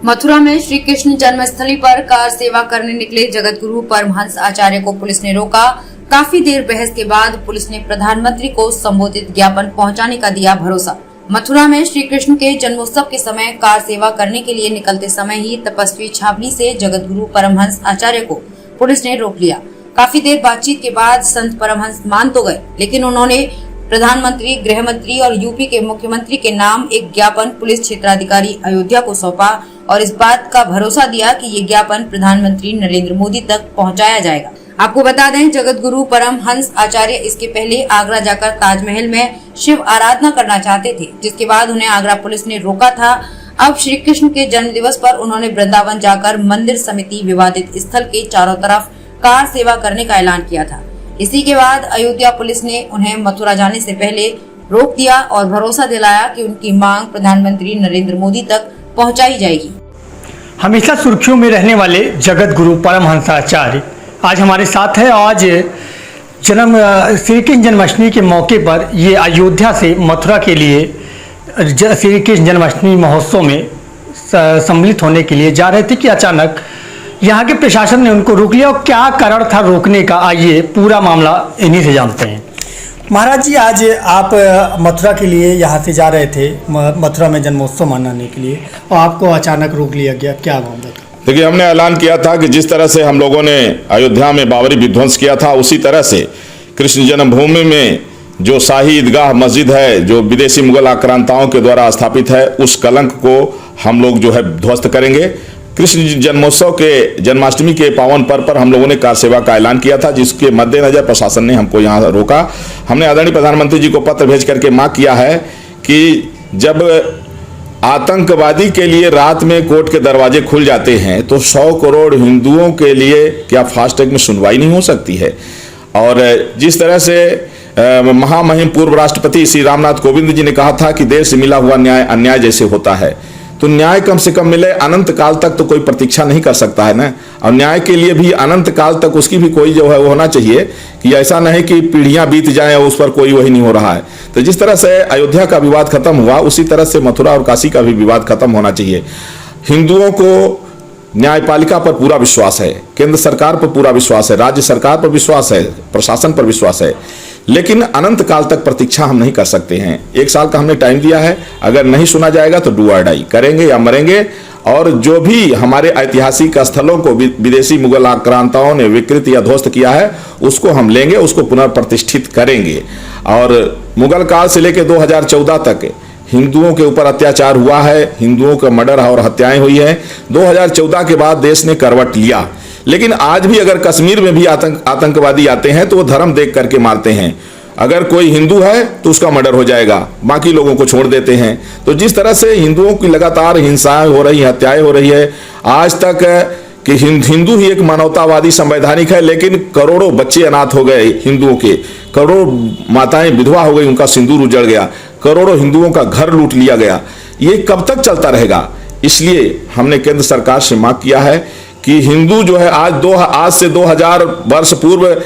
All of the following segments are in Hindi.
मथुरा में श्री कृष्ण जन्मस्थली पर कार सेवा करने निकले जगत गुरु परमहंस आचार्य को पुलिस ने रोका। काफी देर बहस के बाद पुलिस ने प्रधानमंत्री को संबोधित ज्ञापन पहुंचाने का दिया भरोसा। मथुरा में श्री कृष्ण के जन्मोत्सव के समय कार सेवा करने के लिए निकलते समय ही तपस्वी छावनी से जगत गुरु परमहंस आचार्य को पुलिस ने रोक लिया। काफी देर बातचीत के बाद संत परमहंस मान तो गए, लेकिन उन्होंने प्रधानमंत्री, गृह मंत्री और यूपी के मुख्यमंत्री के नाम एक ज्ञापन पुलिस क्षेत्राधिकारी अयोध्या को सौंपा और इस बात का भरोसा दिया कि ये ज्ञापन प्रधानमंत्री नरेंद्र मोदी तक पहुंचाया जाएगा। आपको बता दें, जगत गुरु परमहंस आचार्य इसके पहले आगरा जाकर ताजमहल में शिव आराधना करना चाहते थे, जिसके बाद उन्हें आगरा पुलिस ने रोका था। अब श्री कृष्ण के जन्म दिवस पर उन्होंने वृंदावन जाकर मंदिर समिति विवादित स्थल के चारों तरफ कार सेवा करने का ऐलान किया था। इसी के बाद अयोध्या पुलिस ने उन्हें मथुरा जाने से पहले रोक दिया और भरोसा दिलाया कि उनकी मांग प्रधानमंत्री नरेंद्र मोदी तक पहुंचाई जाएगी। हमेशा सुर्खियों में रहने वाले जगत गुरु परमहंस आचार्य आज हमारे साथ है। आज श्री कृष्ण जन्माष्टमी के मौके पर ये अयोध्या से मथुरा के लिए श्री कृष्ण जन्माष्टमी महोत्सव में सम्मिलित होने के लिए जा रहे थे कि अचानक यहाँ के प्रशासन ने उनको रोक लिया। और क्या कारण था रोकने का, आइए पूरा मामला इन्हीं से जानते हैं। महाराज जी, आज आप मथुरा के लिए यहाँ से जा रहे थे, मथुरा में जन्मोत्सव मनाने के लिए, और आपको अचानक रोक लिया गया, क्या मामला था? देखिए, हमने ऐलान किया था कि जिस तरह से हम लोगों ने अयोध्या में बाबरी विध्वंस किया था, उसी तरह से कृष्ण जन्मभूमि में जो शाही ईदगाह मस्जिद है, जो विदेशी मुगल आक्रांताओं के द्वारा स्थापित है, उस कलंक को हम लोग जो है ध्वस्त करेंगे। कृष्ण जन्मोत्सव के जन्माष्टमी के पावन पर्व पर हम लोगों ने कार सेवा का ऐलान किया था, जिसके मद्देनजर प्रशासन ने हमको यहाँ रोका। हमने आदरणीय प्रधानमंत्री जी को पत्र भेज करके मांग किया है कि जब आतंकवादी के लिए रात में कोर्ट के दरवाजे खुल जाते हैं तो 100 करोड़ हिंदुओं के लिए क्या फास्ट ट्रैक में सुनवाई नहीं हो सकती है? और जिस तरह से महामहिम पूर्व राष्ट्रपति श्री रामनाथ कोविंद जी ने कहा था कि देर से मिला हुआ न्याय अन्याय जैसे होता है, तो न्याय कम से कम मिले। अनंत काल तक तो कोई प्रतीक्षा नहीं कर सकता है ना, और न्याय के लिए भी अनंत काल तक उसकी भी कोई जो है वो होना चाहिए कि ऐसा नहीं कि पीढ़ियां बीत जाएं और उस पर कोई वही नहीं हो रहा है। तो जिस तरह से अयोध्या का विवाद खत्म हुआ, उसी तरह से मथुरा और काशी का भी विवाद खत्म होना चाहिए। हिंदुओं को न्यायपालिका पर पूरा विश्वास है, केंद्र सरकार पर पूरा विश्वास है, राज्य सरकार पर विश्वास है, प्रशासन पर विश्वास है, लेकिन अनंत काल तक प्रतीक्षा हम नहीं कर सकते हैं। 1 साल का हमने टाइम दिया है, अगर नहीं सुना जाएगा तो डू और डाई करेंगे या मरेंगे। और जो भी हमारे ऐतिहासिक स्थलों को विदेशी मुगल आक्रांताओं ने विकृत या ध्वस्त किया है, उसको हम लेंगे, उसको पुनर्प्रतिष्ठित करेंगे। और मुगल काल से लेकर 2014 तक हिंदुओं के ऊपर अत्याचार हुआ है, हिंदुओं का मर्डर और हत्याएं हुई हैं। 2014 के बाद देश ने करवट लिया, लेकिन आज भी अगर कश्मीर में भी आतंकवादी आते हैं तो वो धर्म देख करके मारते हैं। अगर कोई हिंदू है तो उसका मर्डर हो जाएगा, बाकी लोगों को छोड़ देते हैं। तो जिस तरह से हिंदुओं की लगातार हिंसाएं हो रही, हत्याएं हो रही है, आज तक कि हिंदू ही एक मानवतावादी संवैधानिक है, लेकिन करोड़ों बच्चे अनाथ हो गए हिंदुओं के, करोड़ों माताएं विधवा हो गई, उनका सिंदूर उजड़ गया, करोड़ों हिंदुओं का घर लूट लिया गया। ये कब तक चलता रहेगा? इसलिए हमने केंद्र सरकार से मांग किया है कि हिंदू जो है आज से 2000 वर्ष पूर्व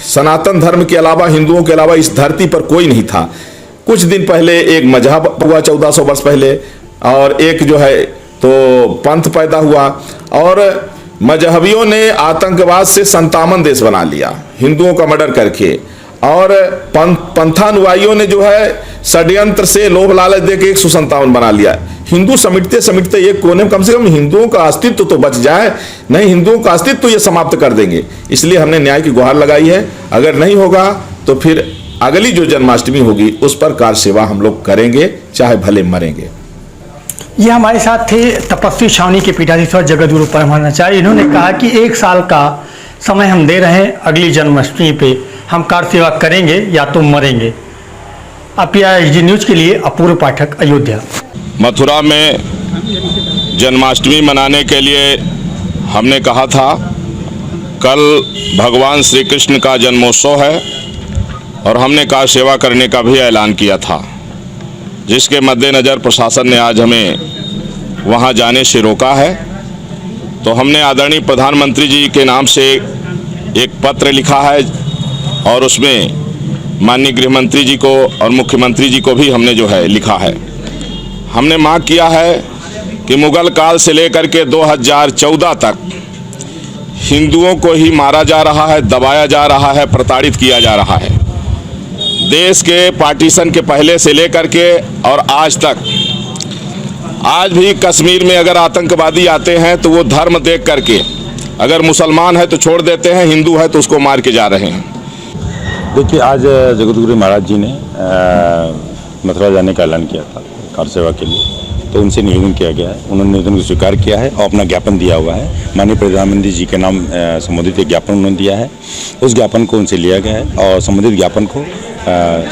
सनातन धर्म के अलावा, हिंदुओं के अलावा इस धरती पर कोई नहीं था। कुछ दिन पहले एक मजहब हुआ 1400 वर्ष पहले, और एक जो है तो पंथ पैदा हुआ, और मजहबियों ने आतंकवाद से संतामन देश बना लिया हिंदुओं का मर्डर करके, और पंथानुयायियों ने जो है षड्यंत्र से लोभ लालच देके 157 बना लिया। हिंदू समिटते समिटते एक कोने में कम से कम हिंदुओं का अस्तित्व तो बच जाए, नहीं हिंदुओं का अस्तित्व तो ये समाप्त कर देंगे। इसलिए हमने न्याय की गुहार लगाई है। अगर नहीं होगा तो फिर अगली जो जन्माष्टमी होगी उस पर कार सेवा हम लोग करेंगे, चाहे भले मरेंगे। ये हमारे साथ थे तपस्वी छावनी के पीठाधीश्वर जगत गुरु परमहंस आचार्य। इन्होंने कहा कि 1 साल का समय हम दे रहे हैं, अगली जन्माष्टमी पे हम कार सेवा करेंगे या तो मरेंगे। PISG न्यूज़ के लिए अपूर्व पाठक, अयोध्या। मथुरा में जन्माष्टमी मनाने के लिए हमने कहा था, कल भगवान श्री कृष्ण का जन्मोत्सव है और हमने कार सेवा करने का भी ऐलान किया था, जिसके मद्देनज़र प्रशासन ने आज हमें वहां जाने से रोका है। तो हमने आदरणीय प्रधानमंत्री जी के नाम से एक पत्र लिखा है और उसमें माननीय गृह मंत्री जी को और मुख्यमंत्री जी को भी हमने जो है लिखा है। हमने मांग किया है कि मुगल काल से लेकर के 2014 तक हिंदुओं को ही मारा जा रहा है, दबाया जा रहा है, प्रताड़ित किया जा रहा है। देश के पार्टीशन के पहले से लेकर के और आज तक, आज भी कश्मीर में अगर आतंकवादी आते हैं तो वो धर्म देख करके, अगर मुसलमान है तो छोड़ देते हैं, हिंदू है तो उसको मार के जा रहे हैं। देखिए, आज जगतगुरु महाराज जी ने मथुरा जाने का ऐलान किया था कार सेवा के लिए, तो उनसे निवेदन किया गया है। उन्होंने निवेदन को स्वीकार किया है और अपना ज्ञापन दिया हुआ है। माननीय प्रधानमंत्री जी के नाम संबोधित एक ज्ञापन उन्होंने दिया है। उस ज्ञापन को उनसे लिया गया है और संबंधित ज्ञापन को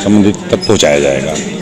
संबंधित तक पहुँचाया जाएगा।